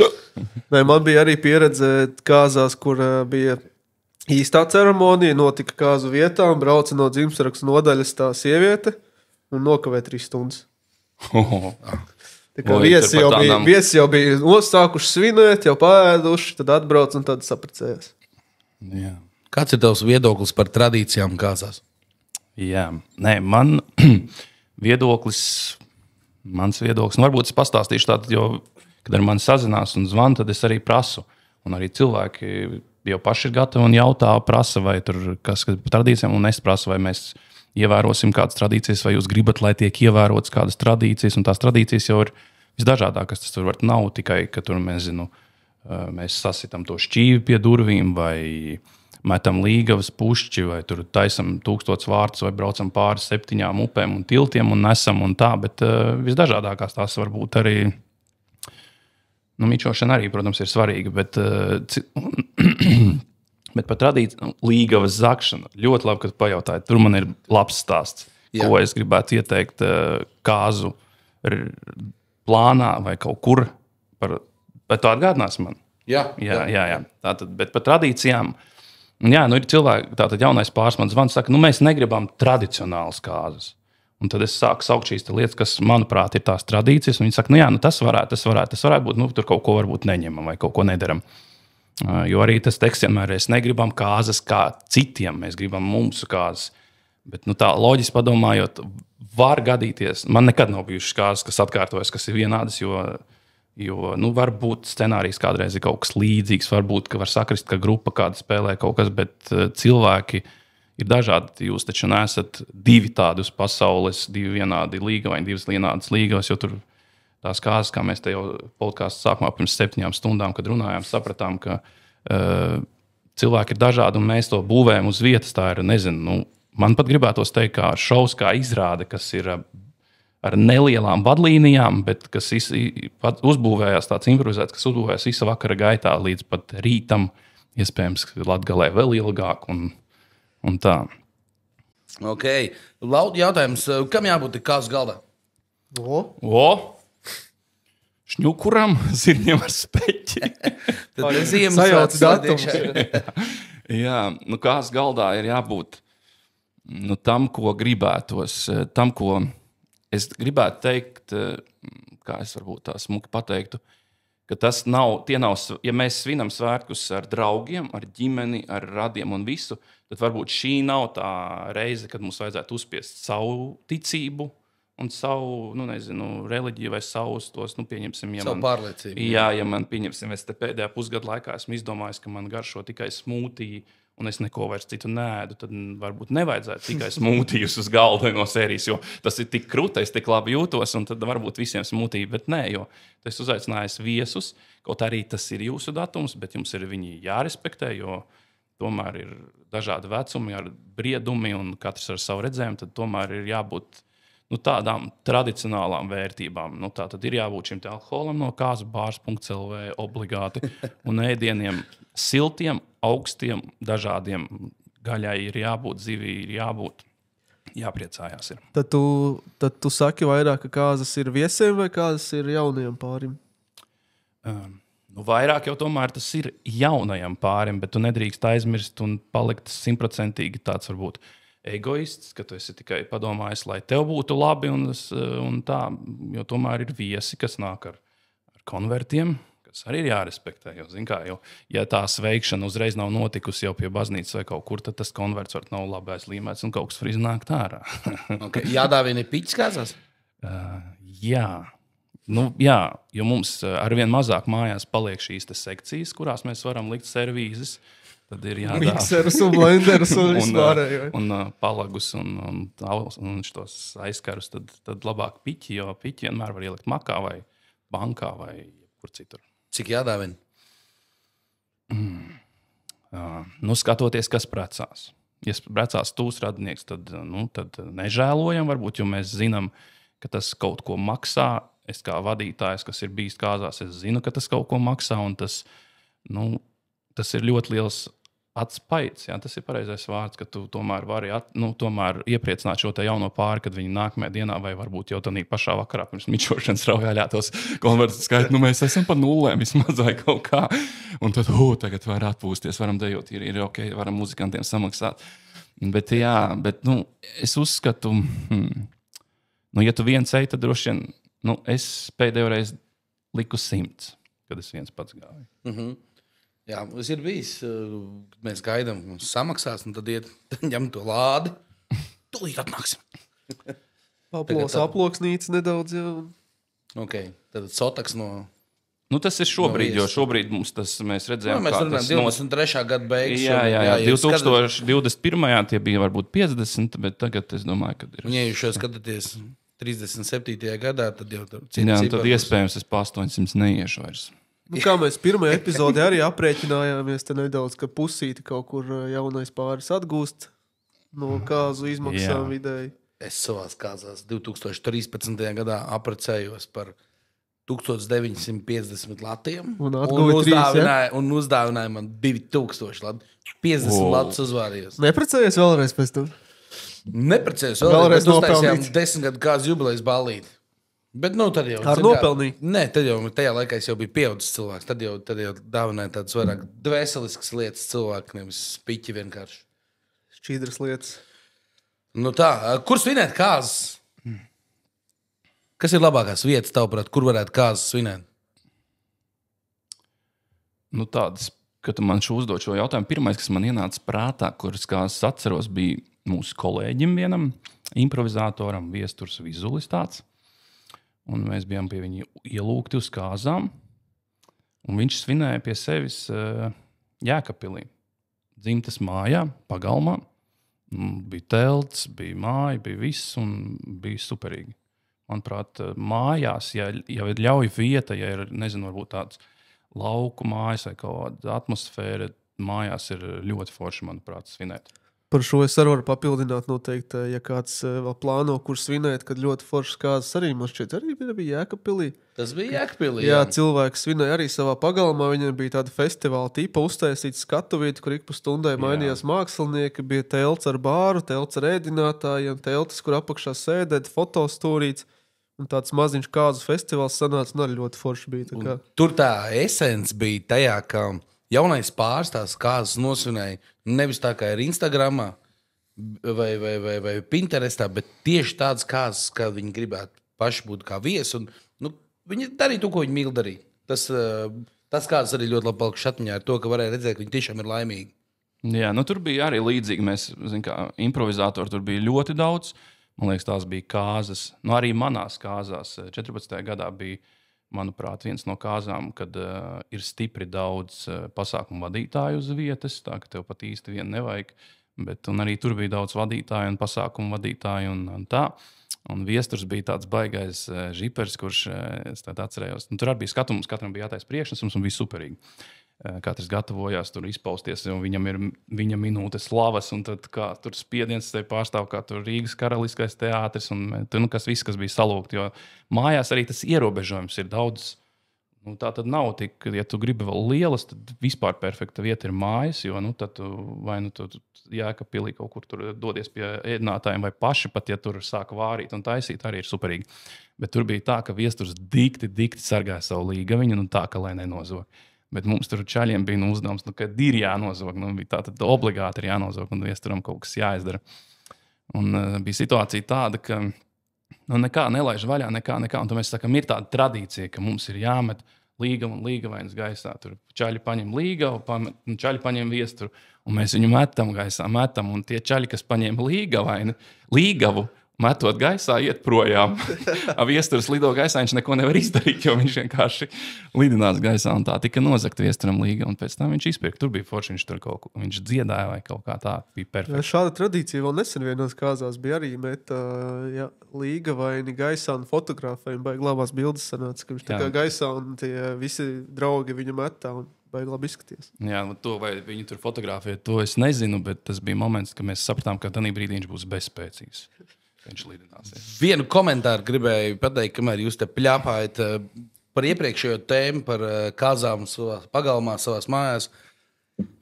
Nē, man bija arī pieredze kāzās, kur bija īstā ceremonija, notika kāzu vietā, un brauca no dzimstrakstu nodaļas tā sieviete un nokavēja 3 stundas. Tā kā viesi jau bija nosākuši svinēt, jau paēduši, tad atbrauc un tad saprecējās. Jā. Kāds ir tavs viedoklis par tradīcijām kāzās? Jā, man viedoklis, varbūt es pastāstīšu tātad, jo, kad ar mani sazinās un zvan, tad es arī prasu. Un arī cilvēki jau paši ir gatavi un jautā, prasa, vai tur kas par tradīcijām, un es prasu, vai mēs ievērosim kādas tradīcijas, vai jūs gribat, lai tiek ievērotas kādas tradīcijas, un tās tradīcijas jau ir visdažādākas. Tas tur var nav tikai, ka tur mēs sasitam to šķīvi pie durvīm, vai metam Līgavas pušķi, vai tur taisam 1000 vārtus, vai braucam pāri 7 upēm un tiltiem un nesam un tā, bet visdažādākās tās var būt arī Mičošana arī, protams, ir svarīga, bet par tradīciju līgavas zakšana ļoti labi, kad pajautāji. Tur man ir labs stāsts, ko es gribētu ieteikt kāzu plānā vai kaut kur. Bet tu atgādināsi man? Jā. Tātad, bet par tradīcijām, ir cilvēki, tātad jaunais pāris man zvans, saka, mēs negribam tradicionālas kāzas. Un tad es sāku saukt šīs lietas, kas, manuprāt, ir tās tradīcijas. Un viņi saka, tas varētu būt, tur kaut ko varbūt neņemam vai kaut ko nedaram. Jo arī tas teksts vienmēr ir, negribam kāzas kā citiem, mēs gribam mums kāzas. Bet tā loģiski padomājot, var gadīties, man nekad nav bijušas kāzas, kas atkārtojas, kas ir vienādas, jo varbūt scenārijs kādreiz ir kaut kas līdzīgs, varbūt, ka var sakrist, ka grupa kāda spēlē kaut kas, bet cilvēki ir dažādi. Jūs taču neesat divi tādi uz pasaules, divi vienādi līga vai divas vienādas līgavas, jo tur tās kāzas, kā mēs te jau podkāstu sākumā pirms 7 stundām, kad runājām, sapratām, ka cilvēki ir dažādi un mēs to būvējam uz vietas. Tā ir, man pat gribētos teikt, kā šovs, kā izrāde, kas ir ar nelielām vadlīnijām, bet kas uzbūvējās tāds improvizēts, kas uzbūvējās visa vakara gaitā līdz pat rītam, iespējams, Latgalē vēl ilgāk un tā. Ok. Laud jautājums, kam jābūt kāzu galdā? Šņukuram, zirņiem ar speķi. Tad ir Ziemassvētku datums. Jā, kāzu galdā ir jābūt tam, ko gribētos, tam, ko es gribētu teikt, kā es varbūt tā smuki pateiktu, ka tas nav, ja mēs svinam svētkus ar draugiem, ar ģimeni, ar radiem un visu, tad varbūt šī nav tā reize, kad mums vajadzētu uzspiest savu ticību un savu, reliģiju vai savus tos, pieņemsim, savu pārliecību. Jā, ja man, pieņemsim, es te pēdējā pusgada laikā esmu izdomājis, ka man garšo tikai smūtiju, un es neko vairs citu neēdu, tad varbūt nevajadzētu tikai smūtijus uz galda no sērijas, jo tas ir tik krūti, es tik labi jūtos, un tad varbūt visiem smūtiju, bet nē, jo es uzaicināju viesus, kaut arī tas ir jūsu datums, bet jums ir viņi jārespektē, jo tomēr ir dažādi vecumi ar briedumi, un katrs ar savu redzējumu, tad tomēr ir jābūt tādām tradicionālām vērtībām. Tā tad ir jābūt šim te alkoholam no kazubārs.lv obligāti un ēdieniem siltiem, augstiem, dažādiem. Gaļai ir jābūt, zivī ir jābūt, jāpriecājās. Ir. Tad tu saki vairāk, ka kāzas ir viesiem vai kāzas ir jaunajam pārim? Vairāk jau tomēr tas ir jaunajam pārim, bet tu nedrīkst aizmirst un palikt 100% tāds varbūt egoists, ka tu esi tikai padomājis, lai tev būtu labi un tā, jo tomēr ir viesi, kas nāk ar konvertiem, kas arī ir jārespektē. Jo, ja tā sveikšana uzreiz nav notikusi jau pie baznīcas vai kaut kur, tad tas konverts var nav labi aizlīmēts un kaut kas var iznākt ārā. Okay. Jādāvina ir piķis kāzās? Jā. Jā, jo mums arvien mazāk mājās paliek šīs sekcijas, kurās mēs varam likt servīzes. Tad ir jādara mikserus un blenderus un vispārējo. Un palagus un šitos aizkarus, tad labāk piķi, jo piķi vienmēr var ielikt makā vai bankā vai kur citur. Cik jādāvina? Skatoties, kas precās. Ja precās tūs radinieks, tad nežēlojam varbūt, jo mēs zinām, ka tas kaut ko maksā. Es kā vadītājs, kas ir bijis kāzās, es zinu, ka tas kaut ko maksā un tas ir ļoti liels atspaids. Jā, tas ir pareizais vārds, ka tu tomēr vari tomēr iepriecināt šo te jauno pāri, kad viņi nākamajā dienā vai varbūt jau tādā pašā vakarā pirms mičošanas raujāļā tos konvertus skaitu. Mēs esam pa nulēm vismaz vai kaut kā. Un tad, tagad var atpūsties, varam dejot, ir ok, varam muzikantiem samaksāt. Bet es uzskatu, ja tu viens ej, tad droši vien, es pēdējo reizi liku 100, kad es viens pats gāju. Mhm. Jā, tas ir bijis. Mēs gaidām, ka mums samaksās, un tad ņem to lādi. Tūlīt atnāksim. Aploksnīts nedaudz jau. Ok, tad sotaks no... Tas ir šobrīd, jo šobrīd mums tas, mēs redzējām, mēs runājam 23. gada beigas. Jā, 2021. tie bija varbūt 50, bet tagad es domāju, ka ir... Ja jūs šo skatāties 37. gadā, tad jau... tad iespējams es pa 800 neiešu vairs. Kā mēs pirmajā epizodē arī aprēķinājāmies te nedaudz, ka pusīti kaut kur jaunais pāris atgūst no kāzu izmaksām vidēji. Es savās kāzās 2013. gadā aprecējos par 1950 latiem. Un atguva un uzdāvināja man 2000 lati. 50 latus uzvārījos. Neprecējies vēlreiz pēc tam? Neprecējos vēlreiz, bet uztaisījām 10 gadu kāzu jubilejas ballīti. Bet, tad jau... Ar nopelnīju? Nē, tad jau tajā laikā es jau biju pieaudzis cilvēks. Tad jau dāvināja tādas vairāk dvēseliskas lietas cilvēku, nevis piķi vienkārši. Šķīdras lietas. Kur svinēt kāzas? Kas ir labākās vietas, tavuprāt, kur varētu kāzas svinēt? Tādas, kad man uzdod šo jautājumu, pirmais, kas man ienāca prātā, kuras kāzas atceros, bija mūsu kolēģim vienam, improvizatoram, Viesturs Vizulis tāds. Un mēs bijām pie viņa ielūgti uz kāzām, un viņš svinēja pie sevis Jēkabpilī. Dzimtes mājā, pagalmā. Bija telts, bija māja, bija viss, un bija superīgi. Manuprāt, mājās, ja ļauj vieta, ja ir, nezinu, varbūt tāds lauku mājas vai kaut kāda atmosfēra, mājās ir ļoti forši, manuprāt, svinēt. Par šo es arī varu papildināt noteikti, ja kāds vēl plāno, kur svinēt, kad ļoti foršas kāzas arī, man šķiet, arī bija Jēkabpilī. Tas bija Jēkabpilī, jā. Cilvēks svinēja arī savā pagalmā, viņam bija tāda festivāla tipa uztaisīta skatuvieta, kur ik pa stundai mainījās mākslinieki, bija telts ar bāru, telts ar ēdinātājiem, teltis, kur apakšā sēdēt, fotostūrīts. Un tāds maziņš kāzu festivāls sanāca, un arī ļoti forši bija. Tur tā esence bija tajā, ka jaunais pāris tās kāzas nosvinēja nevis tā kā ir Instagramā vai Pinterestā, bet tieši tādas kāzas, kā viņi gribētu paši būt kā viesi. Viņi darīja to, ko viņi mīl darīt. Tas kāzas arī ļoti labi palika šatņā ar to, ka varēja redzēt, ka viņi tiešām ir laimīgi. Jā, tur bija arī līdzīgi. Mēs, improvizatori tur bija ļoti daudz. Man liekas, tās bija kāzas. Arī manās kāzās 14. gadā bija, manuprāt, viens no kāzām, kad ir stipri daudz pasākumu vadītāju uz vietas, tā ka tev pat īsti vien nevajag. Un arī tur bija daudz vadītāju un pasākumu vadītāju un tā. Un Viesturs bija tāds baigais žipers, kurš, es tādu atcerējos. Tur arī bija skatums, katram bija jātais priekšnesums un bija superīgi. Katrs gatavojās tur izpausties, jo viņam ir viņa minūte slavas, un tad tur spiediens te pārstāv, kā tur Rīgas Karaliskais teātris, un kas bija salūgt, jo mājās arī tas ierobežojums ir daudz. Tā tad nav tik, ja tu gribi vēl lielas, tad vispār perfekta vieta ir mājas, jo tad tu Jēkabpilī kaut kur tur dodies pie ēdinātājiem, vai paši pat, ja tur sāka vārīt un taisīt, arī ir superīgi. Bet tur bija tā, ka Viesturs dikti sargāja savu līgaviņu, un tā, ka lai nenozog. Bet mums tur čaļiem bija uzdevums, kad ir jānozog. Bija tā, tad obligāti ir jānozog, un Viesturam kaut kas jāizdara. Un bija situācija tāda, ka nekā nelaiž vaļā, nekā. Un tad mēs sakām, ir tāda tradīcija, ka mums ir jāmet līgavu un līgavainas gaisā. Tur čaļi paņem līgavu, čaļi paņem Viesturu, un mēs viņu metam gaisā, un tie čaļi, kas paņem līgavu, metot gaisā, iet projām. Viesturs lido gaisā, viņš neko nevar izdarīt, jo viņš vienkārši lidinās gaisā, un tā tika nozagta Viesturam līga, un pēc tam viņš izpirka. Tur bija forši, viņš dziedāja vai kaut kā tā, bija perfekti. Šāda tradīcija vēl nesen vienos kāzās bija arī meta līga vaini gaisā un fotografēm, baigi labās bildes sanāca, ka viņš tā kā gaisā un tie visi draugi viņu metā un baigi labi izskaties. Jā, to vai viņi tur fotografēja, to es nezinu, bet tas bija moments, kad mēs sapratām, ka tanī brīdī viņš būs bezspēcīgs. Vienu komentāru gribēju pateikt, kamēr jūs te pļāpājat par iepriekšējo tēmu, par kāzām savā pagalmā, savās mājās.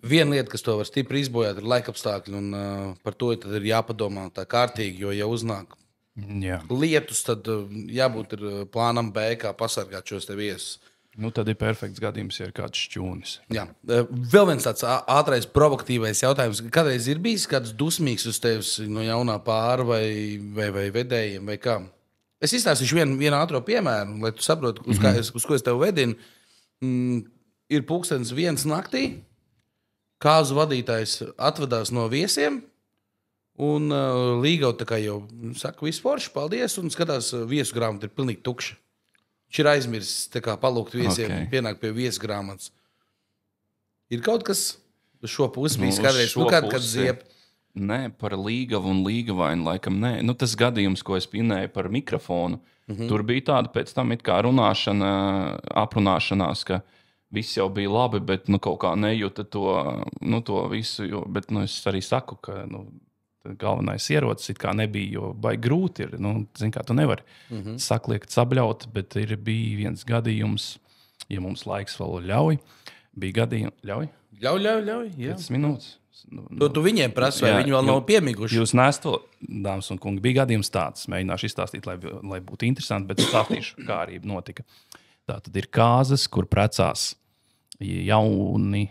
Viena lieta, kas to var stipri izbojāt, ir laikapstākļi, un par to tad ir jāpadomā tā kārtīgi, jo ja uznāk lietus, tad jābūt ir plānam B, kā pasargāt šos te viesus. Tad ir perfekts gadījums, ja ir kāds šķūnis. Jā. Vēl viens tāds ātrais, provokatīvais jautājums. Kādreiz ir bijis kāds dusmīgs uz tevis no jaunā pāra vai vedējiem vai kā? Es izstāstīšu vienu ātro piemēru, lai tu saproti, uz ko es tev vedinu. Ir 1:00 naktī, kāzu vadītājs atvedās no viesiem, un līgau tā kā jau saka, viss forši, paldies, un skatās, viesu grāmata ir pilnīgi tukša. Viņš ir aizmirsis palūgt viesiem, pienāk pie viesu grāmatas. Ir kaut kas uz šo pusi bijis kādreiz, kad ziep? Nē, par līgavu un līgavainu laikam nē. Tas gadījums, ko es pinēju par mikrofonu, tur bija tāda pēc tam it kā runāšana, aprunāšanās, ka viss jau bija labi, bet kaut kā nejūta to visu, bet es arī saku, ka galvenais ierocis it kā nebija, jo baigi grūti ir. Zin kā, tu nevari sakliekt, sabļaut, bet bija viens gadījums, ja mums laiks vēl ļauj, bija gadījums, ļauj? Ļauj, jā. 5 minūtes. Tu viņiem prasa, vai viņi vēl nav piemiguši? Jūs nesat to, dāmas un kungi, bija gadījums tāds. Mēģināšu izstāstīt, lai būtu interesanti, bet stāstīšu, kā arī notika. Tā tad ir kāzas, kur precās jauni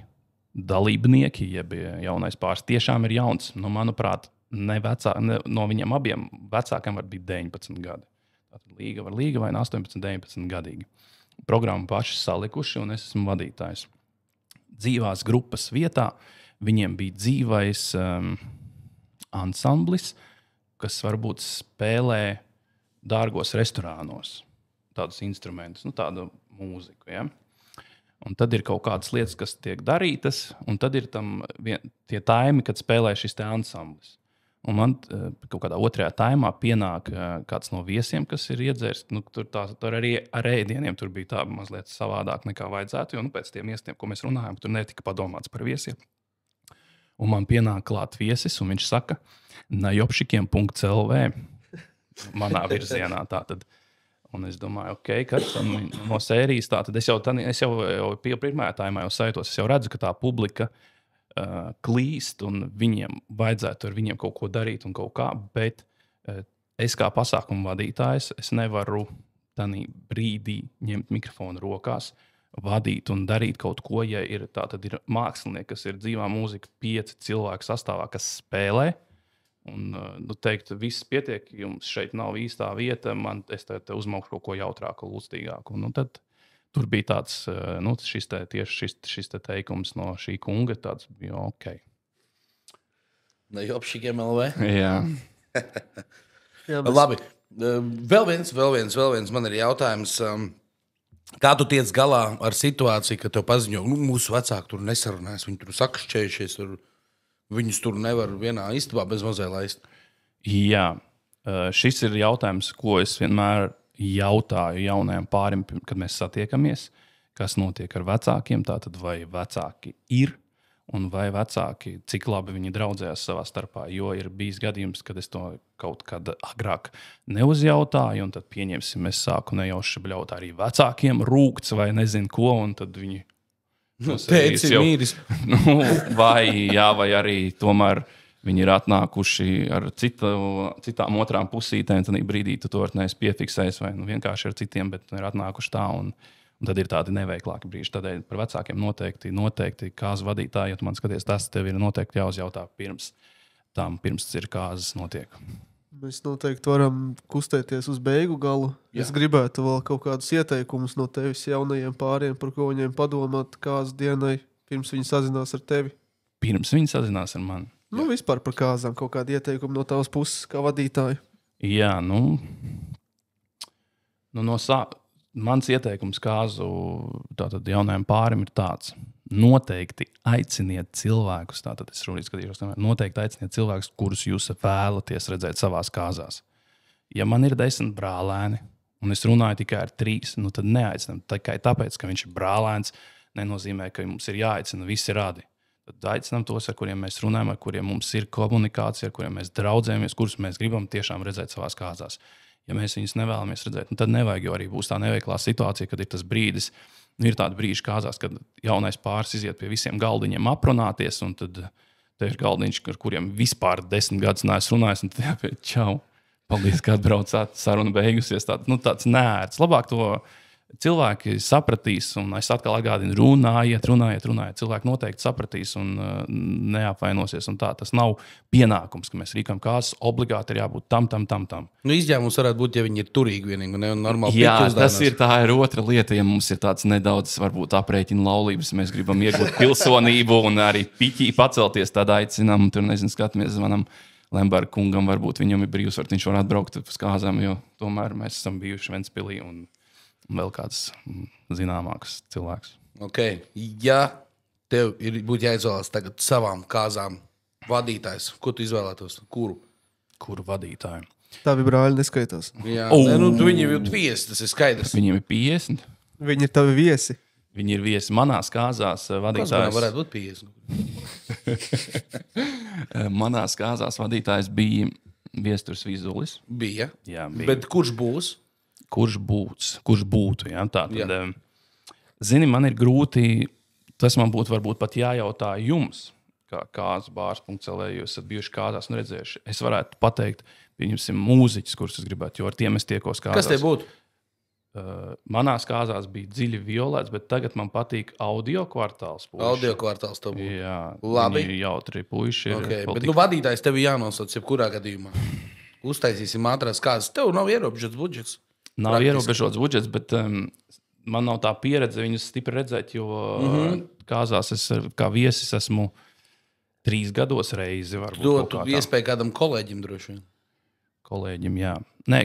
dalībnieki, jeb jaunais pāris tiešām ir jauns. Manuprāt, no viņiem abiem vecākiem var būt 19 gadi. Tātad līga vai 18, 19 gadīgi. Programmu paši salikuši, un es esmu vadītājs. Dzīvās grupas vietā viņiem bija dzīvais ansamblis, kas varbūt spēlē dārgos restorānos tādus instrumentus, tādu mūziku. Ja? Un tad ir kaut kādas lietas, kas tiek darītas, un tad ir tie taimi, kad spēlē šis te ansamblis. Un man kaut kādā otrajā taimā pienāk kāds no viesiem, kas ir iedzērs. Tur arī ar ēdieniem tur bija tā mazliet savādāk nekā vajadzētu, jo pēc tiem iestiem, ko mēs runājam, tur netika padomāts par viesiem. Un man pienāk klāt viesis, un viņš saka, najopšikiem.lv manā virzienā. Tātad. Un es domāju, kas no sērijas tātad. Es jau pirmajā taimā jau sajūtos, es jau redzu, ka tā publika klīst, un viņiem vajadzētu ar viņiem kaut ko darīt un kaut kā, bet es kā pasākumu vadītājs, es nevaru tādā brīdī ņemt mikrofonu rokās, vadīt un darīt kaut ko, ja ir mākslinieki, kas ir dzīvā mūzika 5 cilvēku sastāvā, kas spēlē, un teikt, viss pietiek, jums šeit nav īstā vieta, es te uzmaukšu kaut ko jautrāku, lūstīgāku. Tad tur bija tāds, šis teikums no šī kunga, tāds bija ok. Najopšikiem LV? Jā. Jā, Labi. Vēl viens man ir jautājums. Kā tu tiec galā ar situāciju, ka tev paziņo, mūsu vecāki tur nesarunājas, viņi tur sakšķējušies, viņus tur nevar vienā istabā bez mazē laist? Jā. Šis ir jautājums, ko es vienmēr jautāju jaunajam pārim, kad mēs satiekamies, kas notiek ar vecākiem, tātad vai vecāki ir, un vai vecāki, cik labi viņi draudzējās savā starpā, jo ir bijis gadījums, kad es to kaut kad agrāk neuzjautāju, un tad pieņemsim, es sāku nejauši bļaut arī vecākiem rūgts vai nezinu ko, un tad viņi teici mīris. Vai arī tomēr viņi ir atnākuši ar citām otrām pusītēm, tad brīdī tu to neesi piefiksējis, vai vienkārši ar citiem, bet ir atnākuši tā, un tad ir tādi neveiklāki brīži. Tādēļ par vecākiem noteikti kāzu vadītāji, ja tu man skaties, tas tev ir noteikti jāuzjautā pirms ir kāzas notiek. Mēs noteikti varam kustēties uz beigu galu. Jā. Es gribētu vēl kaut kādus ieteikumus no tevis jaunajiem pāriem, par ko viņiem padomāt kāzu dienai, pirms viņi sazinās ar tevi. Pirms viņi sazinās ar mani? Vispār par kāzām kaut kādi ieteikumi no tavas puses, kā vadītāju. Jā, mans ieteikums kāzu tātad jaunajiem pārim ir tāds. Noteikti aiciniet cilvēkus, tātad es skatīšos, noteikti aiciniet cilvēkus, kurus jūs vēlaties redzēt savās kāzās. Ja man ir 10 brālēni, un es runāju tikai ar 3, tad neaicinam. Tikai tāpēc, ka viņš ir brālēns, nenozīmē, ka mums ir jāaicina visi radi. Tad aicinām tos, ar kuriem mēs runājam, ar kuriem mums ir komunikācija, ar kuriem mēs draudzējamies, kurus mēs gribam tiešām redzēt savās kāzās. Ja mēs viņus nevēlamies redzēt, tad nevajag, jo arī būs tā neveiklā situācija, kad ir tas brīdis, ir tādi brīži kāzās, kad jaunais pāris iziet pie visiem galdiņiem aprunāties, un tad te ir galdiņš, ar kuriem vispār 10 gadus neesmu runājis, un tad jāpēc čau, paldies, ka atbraucāt, saruna beigusies, tāds nērts. Labāk to cilvēki sapratīs, un es atkal atgādinu, runājiet. Cilvēki noteikti sapratīs un neapvainosies. Un tā, tas nav pienākums, ka mēs rīkam kāzas, obligāti ir jābūt tam. Izņēmums varētu būt, ja viņi ir turīgi vienīgi un normāli. Jā, tā ir otra lieta, ja mums ir tāds nedaudz, varbūt aprēķina laulības, mēs gribam iegūt pilsonību un arī piķī pacelties, tad aicinām, tur skatāmies, zvanam Lemberga kungam, varbūt viņam ir brīvs, viņš var atbraukt uz kāzām, jo tomēr mēs esam bijuši Ventspilī un vēl kāds zināmāks cilvēks. Okay. Ja tev būtu jāizvēlās tagad savām kāzām vadītājs, ko tu izvēlētos? Kuru vadītāju? Tavi brāļi neskaitās. Jā, viņiem ir viesi, tas ir skaidrs. Viņiem ir 50. Viņi ir tavi viesi. Viņi ir viesi manās kāzās vadītājs. Kas varētu būt 50? Manās kāzās vadītājs bija Viesturs Vizulis. Bija. Jā, bija. Bet kurš būs? Kurš būtu? Jā, tā tad, zini, man ir grūti, tas man būtu varbūt pat jājautā jums, kā kāzbārs.lv, jūs esat bijuši kāzās un redzējuši. Es varētu pateikt, pieņemsim, mūziķis, kurus es gribētu, jo ar tiem es tiekos kāzās. Kas te būtu? Manās kāzās bija dziļi violēts, bet tagad man patīk audio kvartāls. Audio kvartāls to būtu. Jā, labi. Viņi jautri puiši. Okay. Bet vadītājs tev ir jānosauc jebkurā gadījumā. Uztaisīsim ātrās kāzas. Tev nav ierobežots budžets. Nav ierobežots budžets, bet man nav tā pieredze viņus stipri redzēt, jo kāzās es kā viesis esmu 3 gados reizi. Dotu iespēju kādam kolēģim droši vien. Kolēģim, jā. Nē,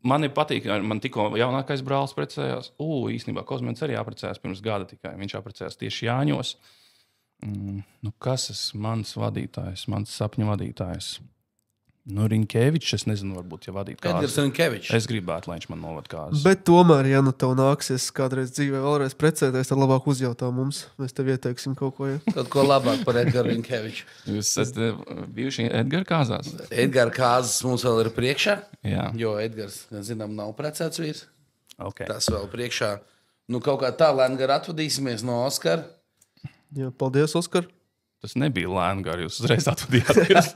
man ir patīk, man tikko jaunākais brālis precējās. Īstenībā Kozmēns arī apprecējās pirms gada tikai. Viņš apprecējās tieši Jāņos. Kas esmu mans vadītājs, mans sapņu vadītājs? Riņķevičs, es nezinu, varbūt, ja vadīt kāzu. Edgars Riņķevičs. Es gribētu, lai viņš man novad kāzu. Bet tomēr, ja nu tev nāksies kādreiz dzīvē vēlreiz precēties, tad labāk uzjautā mums. Mēs tev ieteiksim kaut ko. Ja? Kaut ko labāk par Edgaru Riņķeviču. Jūs esat bijuši Edgara kāzās? Edgara kāzas mums vēl ir priekšā. Jā. Jo Edgars, zinām, nav precēts vīrs. Okay. Tas vēl priekšā. Kaut kā tā lēni gar atvadīsimies no Oskara. Jā, paldies, Oskar. Tas nebija lēni gar, jūs uzreiz atvadījāties.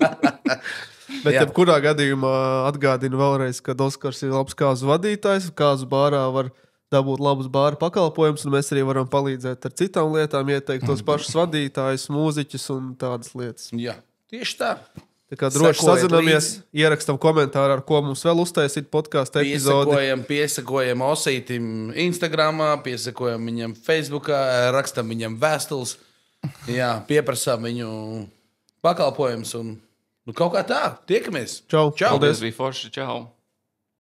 Bet jebkurā gadījumā atgādinu vēlreiz, ka Oskars ir labs kāzu vadītājs. Kāzu bārā var dabūt labus bāra pakalpojumus, un mēs arī varam palīdzēt ar citām lietām, ieteikt tos pašus vadītājus, mūziķus un tādas lietas. Jā, tieši tā. Tā kā droši sazinamies, ierakstam komentāru, ar ko mums vēl uztaisīt podkāstu epizodi. Piesakojam Osītim Instagramā, piesakojam viņam Facebookā, rakstam viņam vēstules, pieprasām viņu pakalpojumus un kaut kā tā. Tiekamies! Čau! Paldies, bija forši! Čau!